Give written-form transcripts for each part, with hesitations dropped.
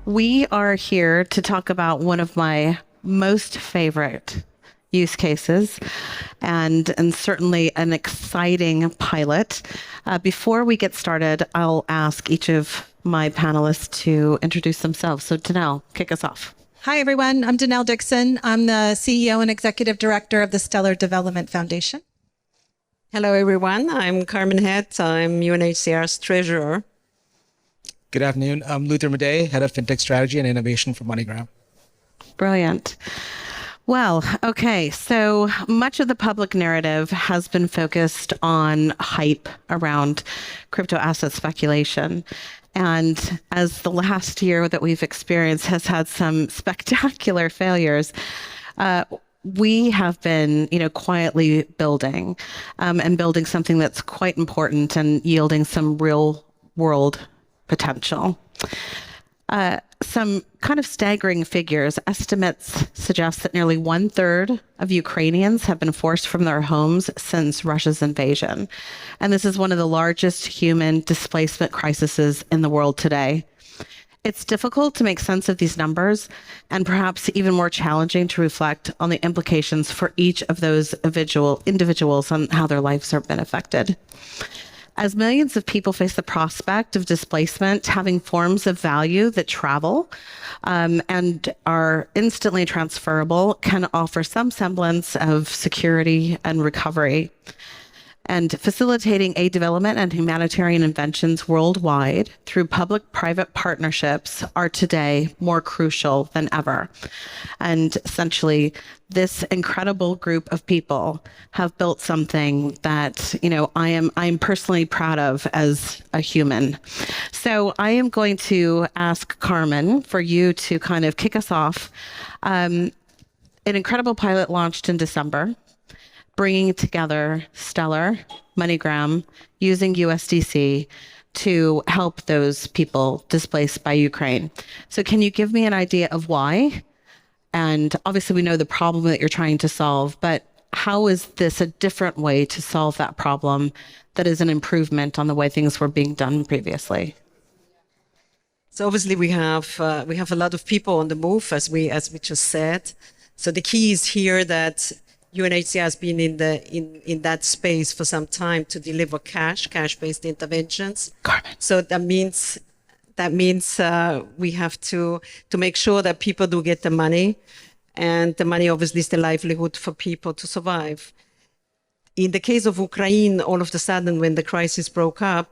We are here to talk about one of my most favorite use cases and certainly an exciting pilot. Before we get started, I'll ask each of my panelists to introduce themselves. So Denelle, kick us off. Hi, everyone. I'm Denelle Dixon. I'm the CEO and Executive Director of the Stellar Development Foundation. Hello, everyone. I'm Carmen Hett. I'm UNHCR's treasurer. Good afternoon. I'm Maday, Head of Fintech Strategy and Innovation for MoneyGram. Brilliant. Well, okay, so much of the public narrative has been focused on hype around crypto asset speculation. And as the last year that we've experienced has had some spectacular failures, we have been, quietly building and building something that's quite important and yielding some real world potential. Some kind of staggering figures. Estimates suggest that nearly 1/3 of Ukrainians have been forced from their homes since Russia's invasion. And this is one of the largest human displacement crises in the world today. It's difficult to make sense of these numbers and perhaps even more challenging to reflect on the implications for each of those individuals and how their lives have been affected. As millions of people face the prospect of displacement, having forms of value that travel and are instantly transferable can offer some semblance of security and recovery. And facilitating aid development and humanitarian inventions worldwide through public-private partnerships are today more crucial than ever. And essentially, this incredible group of people have built something that, I'm personally proud of as a human. So I am going to ask Carmen for you to kind of kick us off. An incredible pilot launched in December, bringing together Stellar, MoneyGram, using USDC to help those people displaced by Ukraine. So can you give me an idea of why? And obviously we know the problem that you're trying to solve, but how is this a different way to solve that problem that is an improvement on the way things were being done previously? So obviously we have a lot of people on the move, as we just said. So the key is here that UNHCR has been in that space for some time to deliver cash-based interventions. Carmen. So that means we have to make sure that people do get the money, and the money obviously is the livelihood for people to survive. In the case of Ukraine, all of a sudden when the crisis broke out,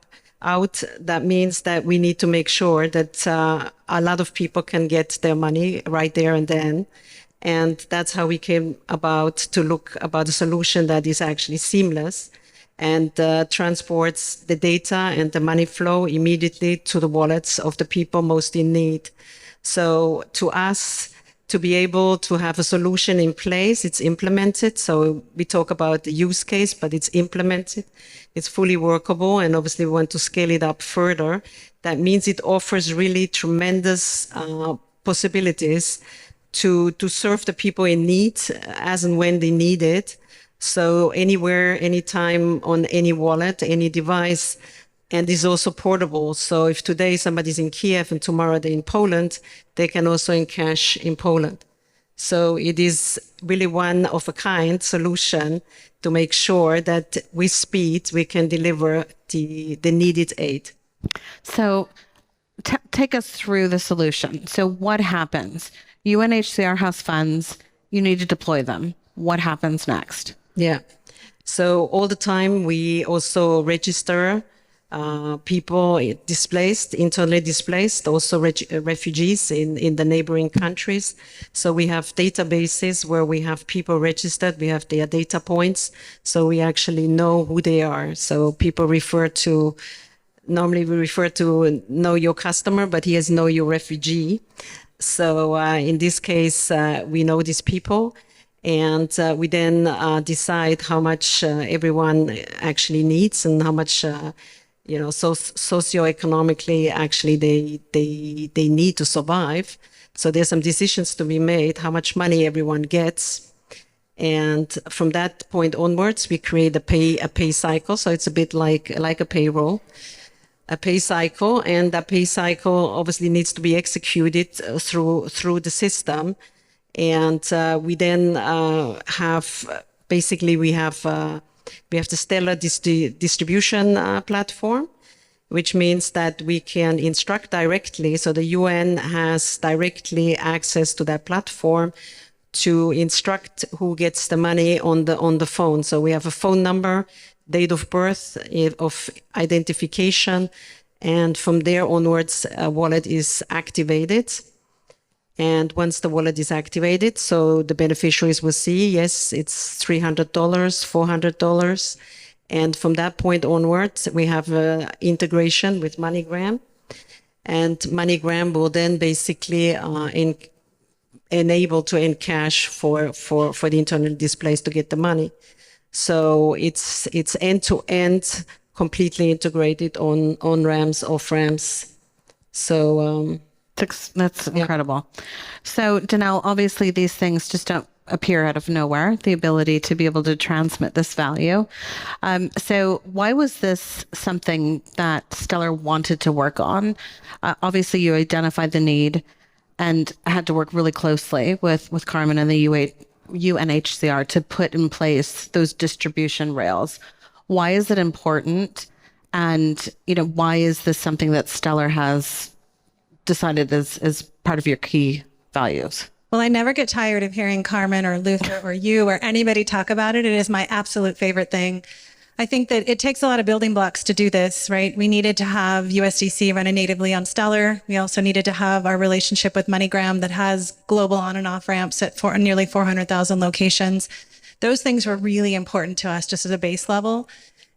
that means that we need to make sure that a lot of people can get their money right there and then. And that's how we came about to look about a solution that is actually seamless and transports the data and the money flow immediately to the wallets of the people most in need. So to us, to be able to have a solution in place, it's implemented. So we talk about the use case, but it's implemented. It's fully workable, and obviously we want to scale it up further. That means it offers really tremendous possibilities to serve the people in need as and when they need it. So anywhere, anytime, on any wallet, any device, and is also portable. So if today somebody's in Kiev and tomorrow they're in Poland, they can also encash in Poland. So it is really one of a kind solution to make sure that with speed we can deliver the needed aid. So take us through the solution. So what happens? UNHCR has funds, you need to deploy them. What happens next? Yeah. So all the time we also register people displaced, internally displaced, also refugees in the neighboring countries. So we have databases where we have people registered, we have their data points, so we actually know who they are. So people normally we refer to know your customer, but he has know your refugee. So in this case, we know these people, and we then decide how much everyone actually needs and how much, socioeconomically actually they need to survive. So there's some decisions to be made, how much money everyone gets. And from that point onwards, we create a pay cycle. So it's a bit like a payroll. pay cycle, and that pay cycle obviously needs to be executed through the system. And we then have basically we have the Stellar distribution platform, which means that we can instruct directly. So the UN has directly access to that platform to instruct who gets the money on the phone. So we have a phone number, date of birth, of identification, and from there onwards, a wallet is activated. And once the wallet is activated, so the beneficiaries will see, yes, it's $300, $400. And from that point onwards, we have integration with MoneyGram. And MoneyGram will then basically enable to encash for the internal displays to get the money. So it's end to end, completely integrated on ramps, off ramps. So that's incredible. So Denelle, obviously these things just don't appear out of nowhere, the ability to be able to transmit this value. So why was this something that Stellar wanted to work on? Obviously you identified the need and had to work really closely with Carmen and the UNHCR to put in place those distribution rails. Why is it important? And, why is this something that Stellar has decided is part of your key values? Well, I never get tired of hearing Carmen or Luther or you or anybody talk about it. It is my absolute favorite thing. I think that it takes a lot of building blocks to do this, right? We needed to have USDC running natively on Stellar. We also needed to have our relationship with MoneyGram that has global on and off ramps at nearly 400,000 locations. Those things were really important to us just as a base level.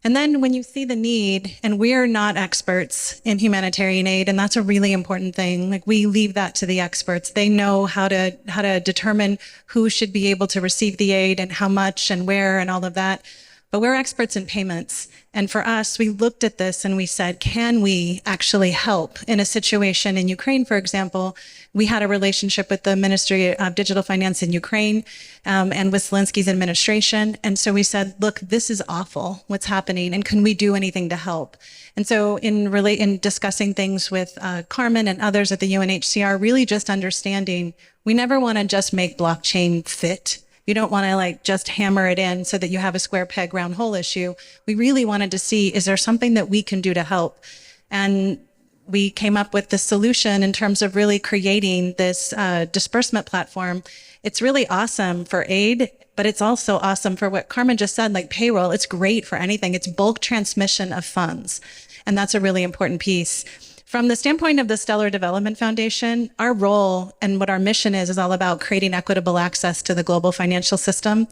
And then when you see the need, and we're not experts in humanitarian aid, and that's a really important thing. Like, we leave that to the experts. They know how to determine who should be able to receive the aid and how much and where and all of that. But we're experts in payments. And for us, we looked at this and we said, can we actually help in a situation in Ukraine, for example? We had a relationship with the Ministry of Digital Finance in Ukraine and with Zelensky's administration. And so we said, look, this is awful, what's happening, and can we do anything to help? And so in discussing things with Carmen and others at the UNHCR, really just understanding, we never want to just make blockchain fit. You don't want to just hammer it in so that you have a square peg round hole issue. We really wanted to see, is there something that we can do to help? And we came up with the solution in terms of really creating this disbursement platform. It's really awesome for aid, but it's also awesome for what Carmen just said, like payroll. It's great for anything. It's bulk transmission of funds. And that's a really important piece. From the standpoint of the Stellar Development Foundation, our role and what our mission is all about creating equitable access to the global financial system.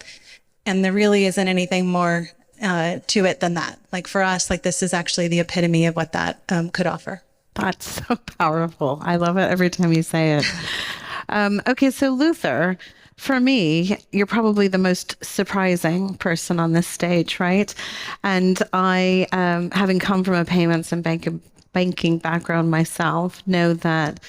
And there really isn't anything more to it than that. Like, for us, this is actually the epitome of what that could offer. That's so powerful. I love it every time you say it. Okay, so Luther, for me, you're probably the most surprising person on this stage, right? And I, having come from a payments and banking background myself, know that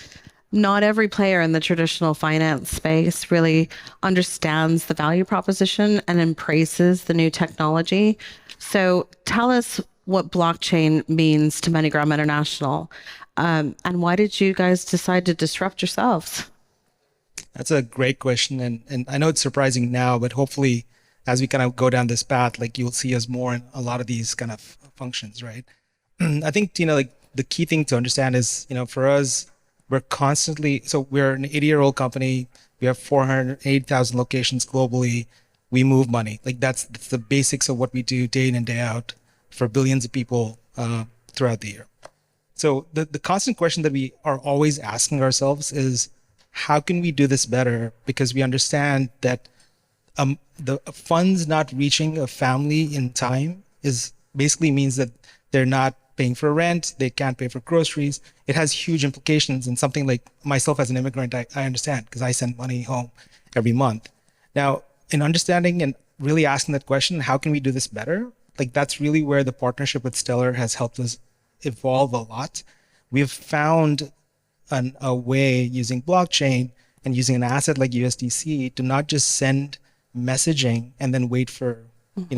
not every player in the traditional finance space really understands the value proposition and embraces the new technology. So tell us what blockchain means to MoneyGram International, and why did you guys decide to disrupt yourselves? That's a great question. And I know it's surprising now, but hopefully as we kind of go down this path, you'll see us more in a lot of these kind of functions, right? I think, the key thing to understand is, for us, we're constantly, so we're an 80-year-old company. We have 408,000 locations globally. We move money. That's the basics of what we do day in and day out for billions of people throughout the year. So the constant question that we are always asking ourselves is, how can we do this better? Because we understand that the funds not reaching a family in time basically means that they're not paying for rent, they can't pay for groceries. It has huge implications, and something like myself as an immigrant, I understand because I send money home every month. Now, in understanding and really asking that question, how can we do this better? That's really where the partnership with Stellar has helped us evolve a lot. We've found a way using blockchain and using an asset like USDC to not just send messaging and then wait for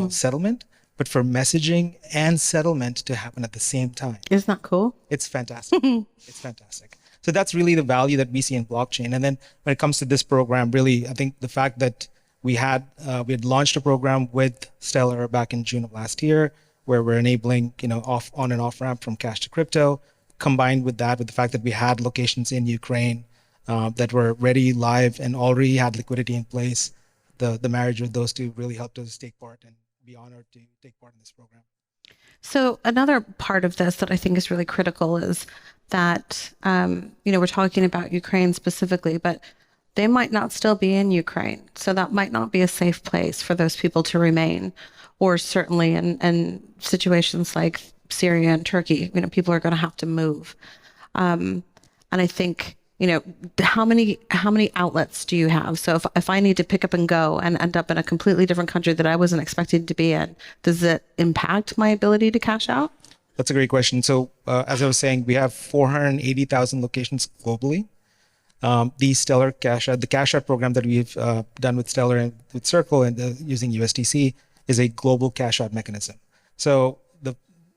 settlement, but for messaging and settlement to happen at the same time. Isn't that cool? It's fantastic. It's fantastic. So that's really the value that we see in blockchain. And then when it comes to this program, really, I think the fact that we had launched a program with Stellar back in June of last year, where we're enabling, on and off ramp from cash to crypto, combined with that, with the fact that we had locations in Ukraine that were ready, live, and already had liquidity in place. The marriage of those two really helped us take part and be honored to take part in this program. So another part of this that I think is really critical is that, we're talking about Ukraine specifically, but they might not still be in Ukraine. So that might not be a safe place for those people to remain, or certainly in situations like Syria and Turkey, people are going to have to move. And I think, how many outlets do you have? So if I need to pick up and go and end up in a completely different country that I wasn't expected to be in, does it impact my ability to cash out? That's a great question. So as I was saying, we have 480,000 locations globally. The Stellar Cash Out, the Cash Out program that we've done with Stellar and with Circle and using USDC is a global cash out mechanism. So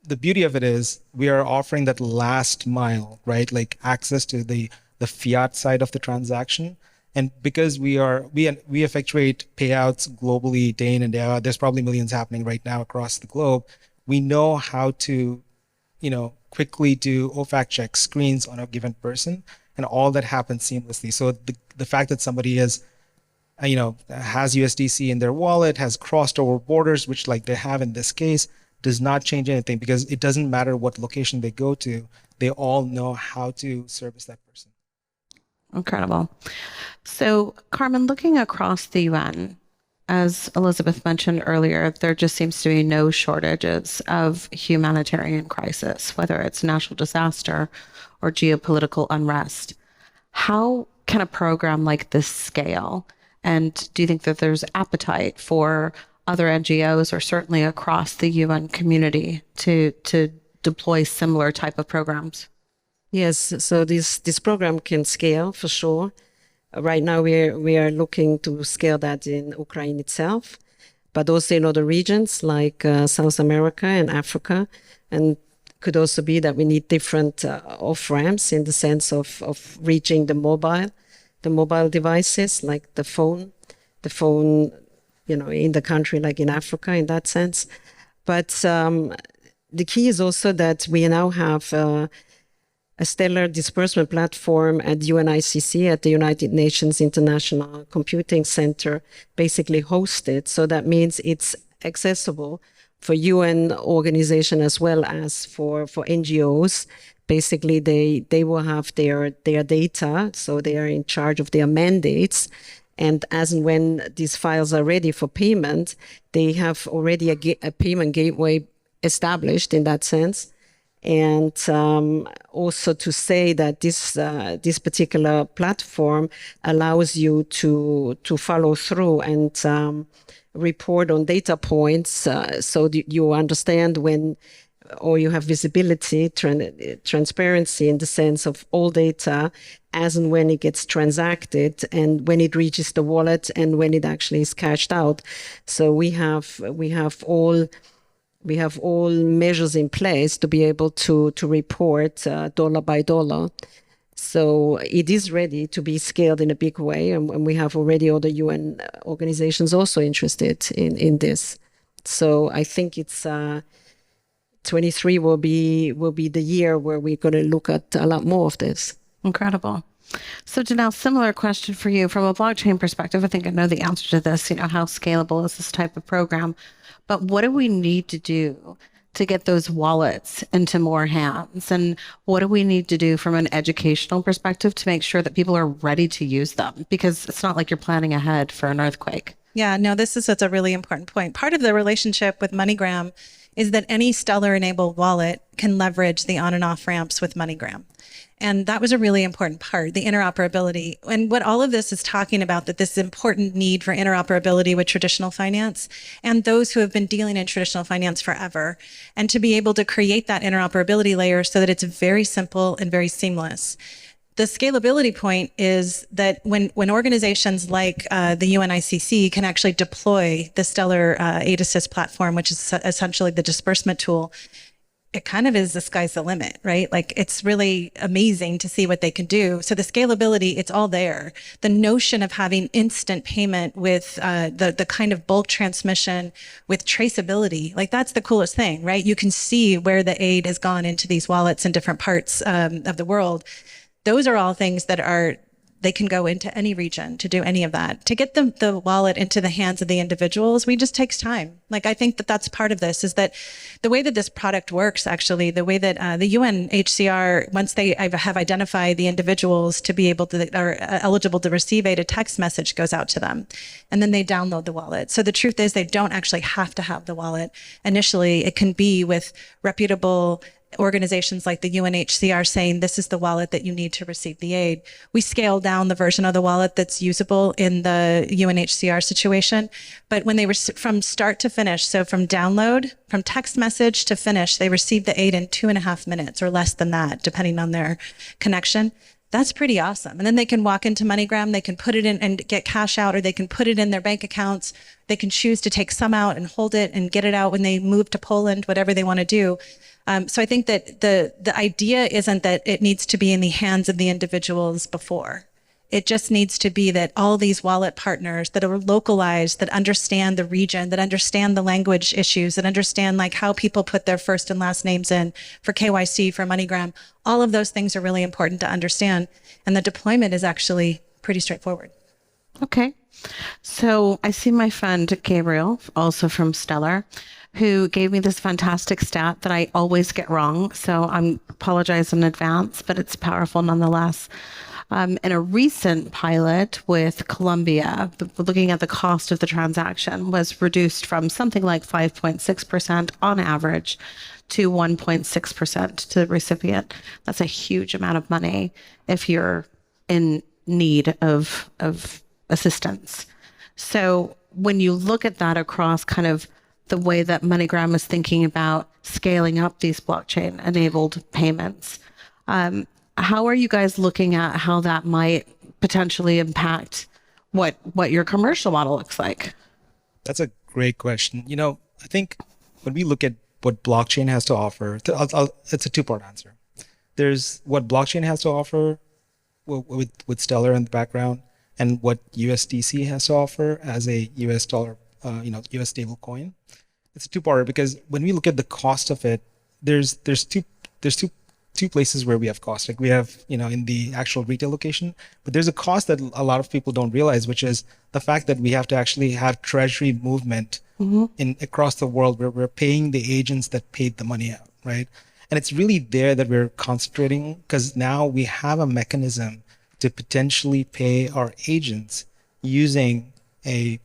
the beauty of it is we are offering that last mile, right? Like access to the fiat side of the transaction. And because we effectuate payouts globally day in and day out, there's probably millions happening right now across the globe. We know how to, quickly do OFAC check screens on a given person, and all that happens seamlessly. So the fact that somebody has USDC in their wallet, has crossed over borders, which like they have in this case, does not change anything, because it doesn't matter what location they go to. They all know how to service that person. Incredible. So, Carmen, looking across the UN, as Elizabeth mentioned earlier, there just seems to be no shortages of humanitarian crisis, whether it's natural disaster or geopolitical unrest. How can a program like this scale? And do you think that there's appetite for other NGOs or certainly across the UN community to deploy similar type of programs? Yes, so this program can scale for sure. Right now we are looking to scale that in Ukraine itself, but also in other regions like South America and Africa. And could also be that we need different off-ramps in the sense of reaching the mobile devices, like the phone, in the country, like in Africa, in that sense. But the key is also that we now have a stellar disbursement platform at UNHCR, at the United Nations International Computing Center, basically hosted. So that means it's accessible for UN organization as well as for NGOs. Basically, they will have their data, so they are in charge of their mandates. And as and when these files are ready for payment, they have already a payment gateway established in that sense. And also to say that this particular platform allows you to follow through and report on data points, so that you understand when, or you have visibility, transparency in the sense of all data as and when it gets transacted and when it reaches the wallet and when it actually is cashed out. So we have all measures in place to be able to report dollar by dollar. So it is ready to be scaled in a big way, and we have already other UN organizations also interested in this. So I think it's 23 will be the year where we're going to look at a lot more of this. Incredible. So Denelle, similar question for you from a blockchain perspective. I think I know the answer to this, how scalable is this type of program? But what do we need to do to get those wallets into more hands? And what do we need to do from an educational perspective to make sure that people are ready to use them? Because it's not like you're planning ahead for an earthquake. Yeah, no, this is a really important point. Part of the relationship with MoneyGram is that any Stellar-enabled wallet can leverage the on and off ramps with MoneyGram. And that was a really important part, the interoperability. And what all of this is talking about, that this important need for interoperability with traditional finance and those who have been dealing in traditional finance forever, and to be able to create that interoperability layer so that it's very simple and very seamless. The scalability point is that when organizations like the UNICC can actually deploy the Stellar Aid Assist platform, which is essentially the disbursement tool, it kind of is the sky's the limit, right? Like it's really amazing to see what they can do. So the scalability, it's all there. The notion of having instant payment with the kind of bulk transmission with traceability, like that's the coolest thing, right? You can see where the aid has gone into these wallets in different parts of the world. Those are all things that they can go into any region to do any of that. To get the wallet into the hands of the individuals, we just takes time. Like, I think that that's part of this, is that the way that this product works, actually, the way that the UNHCR, once they have identified the individuals to be able to, are eligible to receive aid, a text message goes out to them, and then they download the wallet. So the truth is they don't actually have to have the wallet. Initially, it can be with reputable organizations like the UNHCR saying this is the wallet that you need to receive the aid. We scale down the version of the wallet that's usable in the UNHCR situation. But when they were from start to finish, so from download, from text message to finish, they received the aid in 2.5 minutes or less than that, depending on their connection. That's pretty awesome. And then they can walk into MoneyGram, they can put it in and get cash out, or they can put it in their bank accounts. They can choose to take some out and hold it and get it out when they move to Poland, whatever they want to do. So I think that the idea isn't that it needs to be in the hands of the individuals before. It just needs to be that all these wallet partners that are localized, that understand the region, that understand the language issues, that understand like how people put their first and last names in for KYC, for MoneyGram, all of those things are really important to understand. And the deployment is actually pretty straightforward. Okay. So I see my friend Gabriel, also from Stellar, who gave me this fantastic stat that I always get wrong. So I apologize in advance, but it's powerful nonetheless. In a recent pilot with Colombia, looking at the cost of the transaction was reduced from something like 5.6% on average to 1.6% to the recipient. That's a huge amount of money if you're in need of assistance. So when you look at that across kind of the way that MoneyGram is thinking about scaling up these blockchain-enabled payments, how are you guys looking at how that might potentially impact what your commercial model looks like? That's a great question. I think when we look at what blockchain has to offer, it's a two-part answer. There's what blockchain has to offer with Stellar in the background, and what USDC has to offer as a US dollar, US stable coin. It's a two-parter because when we look at the cost of it, there's two places where we have cost. Like we have, in the actual retail location, but there's a cost that a lot of people don't realize, which is the fact that we have to actually have treasury movement across the world where we're paying the agents that paid the money out, right? And it's really there that we're concentrating, because now we have a mechanism to potentially pay our agents using a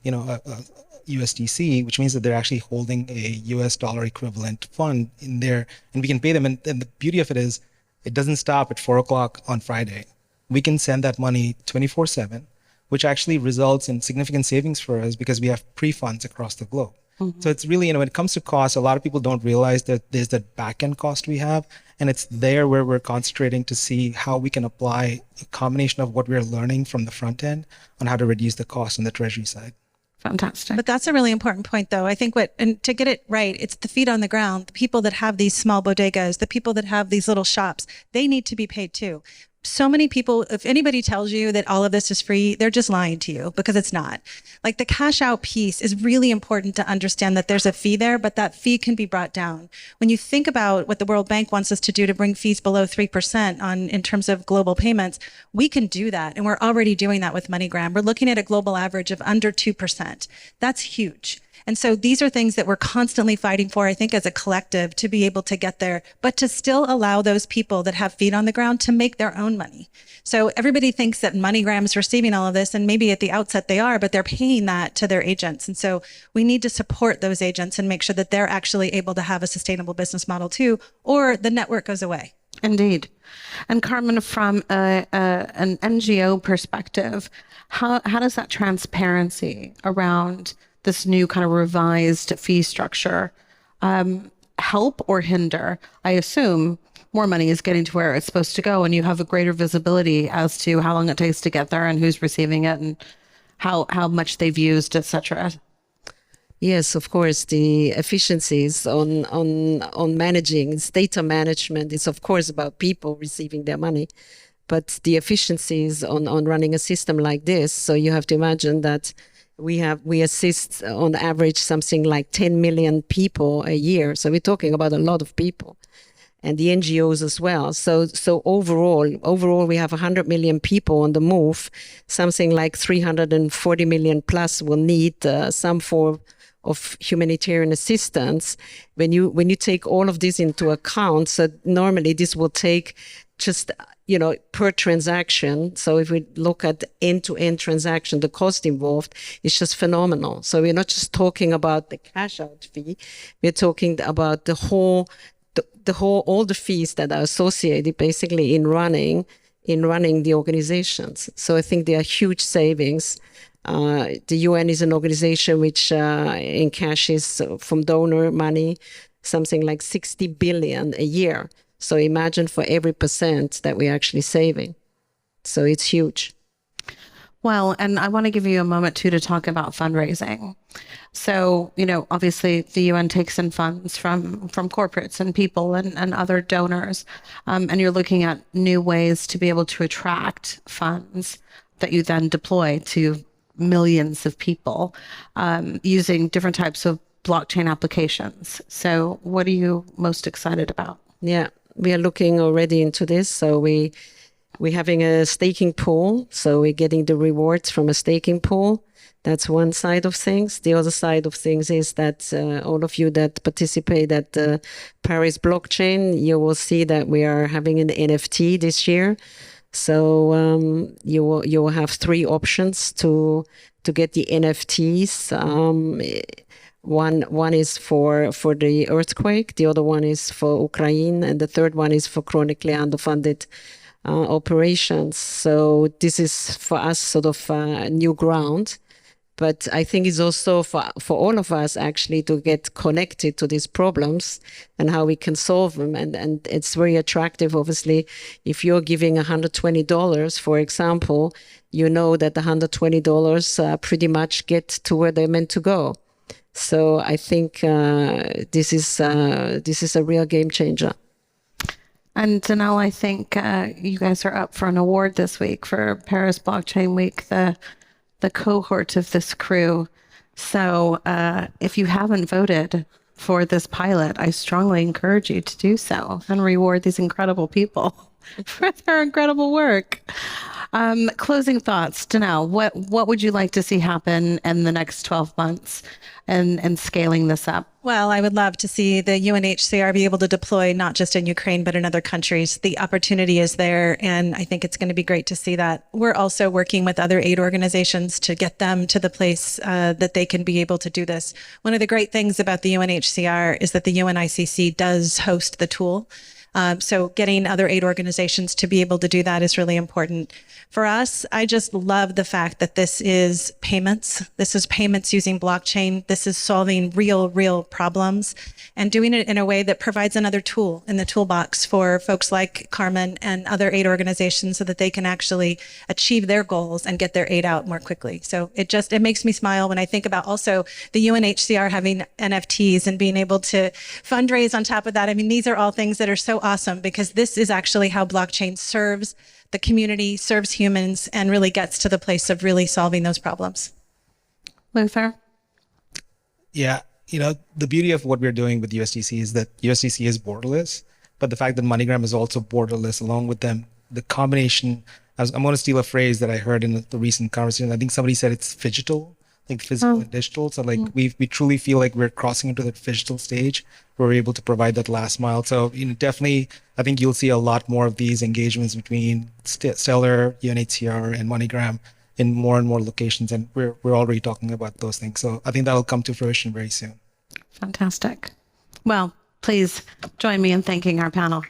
USDC, which means that they're actually holding a US dollar equivalent fund in there, and we can pay them. And the beauty of it is it doesn't stop at 4 o'clock on Friday. We can send that money 24/7, which actually results in significant savings for us because we have pre-funds across the globe. So it's really, when it comes to cost, a lot of people don't realize that there's that back-end cost we have, and it's there where we're concentrating to see how we can apply a combination of what we're learning from the front end on how to reduce the cost on the treasury side. Fantastic. But that's a really important point, though. I think and to get it right, it's the feet on the ground, the people that have these small bodegas, the people that have these little shops, they need to be paid too. So many people, if anybody tells you that all of this is free, they're just lying to you, because it's not. Like, the cash out piece is really important to understand that there's a fee there, but that fee can be brought down. When you think about what the World Bank wants us to do to bring fees below 3% in terms of global payments, we can do that. And we're already doing that with MoneyGram. We're looking at a global average of under 2%. That's huge. And so these are things that we're constantly fighting for, I think, as a collective, to be able to get there, but to still allow those people that have feet on the ground to make their own money. So everybody thinks that MoneyGram is receiving all of this, and maybe at the outset they are, but they're paying that to their agents. And so we need to support those agents and make sure that they're actually able to have a sustainable business model too, or the network goes away. Indeed. And Carmen, from an NGO perspective, how does that transparency around this new kind of revised fee structure help or hinder? I assume more money is getting to where it's supposed to go, and you have a greater visibility as to how long it takes to get there and who's receiving it and how much they've used, etc. Yes, of course, the efficiencies on managing it's data management is of course about people receiving their money, but the efficiencies on running a system like this. So you have to imagine that we assist on average something like 10 million people a year. So we're talking about a lot of people, and the NGOs as well. So overall, we have 100 million people on the move. Something like 340 million plus will need some form of humanitarian assistance. When you take all of this into account, so normally this will take just per transaction. So if we look at end-to-end transaction, the cost involved is just phenomenal. So we're not just talking about the cash out fee, we're talking about all the fees that are associated basically in running the organizations. So I think there are huge savings. The UN is an organization which encashes from donor money something like 60 billion a year. So imagine for every % that we're actually saving. So it's huge. Well, and I want to give you a moment too to talk about fundraising. So, obviously the UN takes in funds from corporates and people and other donors. And you're looking at new ways to be able to attract funds that you then deploy to millions of people using different types of blockchain applications. So what are you most excited about? Yeah, we are looking already into this. So we're having a staking pool. So we're getting the rewards from a staking pool. That's one side of things. The other side of things is that all of you that participate at the Paris blockchain, you will see that we are having an NFT this year. So you will have 3 options to get the NFTs. One is for the earthquake, the other one is for Ukraine, and the third one is for chronically underfunded operations. So this is for us sort of new ground. But I think it's also for all of us actually to get connected to these problems and how we can solve them. And it's very attractive, obviously, if you're giving $120, for example, you know that the $120 pretty much get to where they're meant to go. So I think this is a real game changer. And Denelle, I think you guys are up for an award this week for Paris Blockchain Week, the cohort of this crew. So if you haven't voted for this pilot, I strongly encourage you to do so and reward these incredible people for their incredible work. Closing thoughts, Denelle, what would you like to see happen in the next 12 months and scaling this up? Well, I would love to see the UNHCR be able to deploy not just in Ukraine, but in other countries. The opportunity is there, and I think it's going to be great to see that. We're also working with other aid organizations to get them to the place that they can be able to do this. One of the great things about the UNHCR is that the UNICC does host the tool. So getting other aid organizations to be able to do that is really important. For us, I just love the fact that this is payments. This is payments using blockchain. This is solving real problems and doing it in a way that provides another tool in the toolbox for folks like Carmen and other aid organizations so that they can actually achieve their goals and get their aid out more quickly. So it makes me smile when I think about also the UNHCR having NFTs and being able to fundraise on top of that. I mean, these are all things that are so awesome because this is actually how blockchain serves the community, serves humans, and really gets to the place of really solving those problems. Luther? Yeah, the beauty of what we're doing with USDC is that USDC is borderless, but the fact that MoneyGram is also borderless along with them, the combination, I'm going to steal a phrase that I heard in the recent conversation. I think somebody said it's phygital, like physical and digital. So we truly feel like we're crossing into the phygital stage where we're able to provide that last mile. So definitely, I think you'll see a lot more of these engagements between Stellar, UNHCR, and MoneyGram in more and more locations, and we're already talking about those things. So I think that'll come to fruition very soon. Fantastic. Well, please join me in thanking our panel.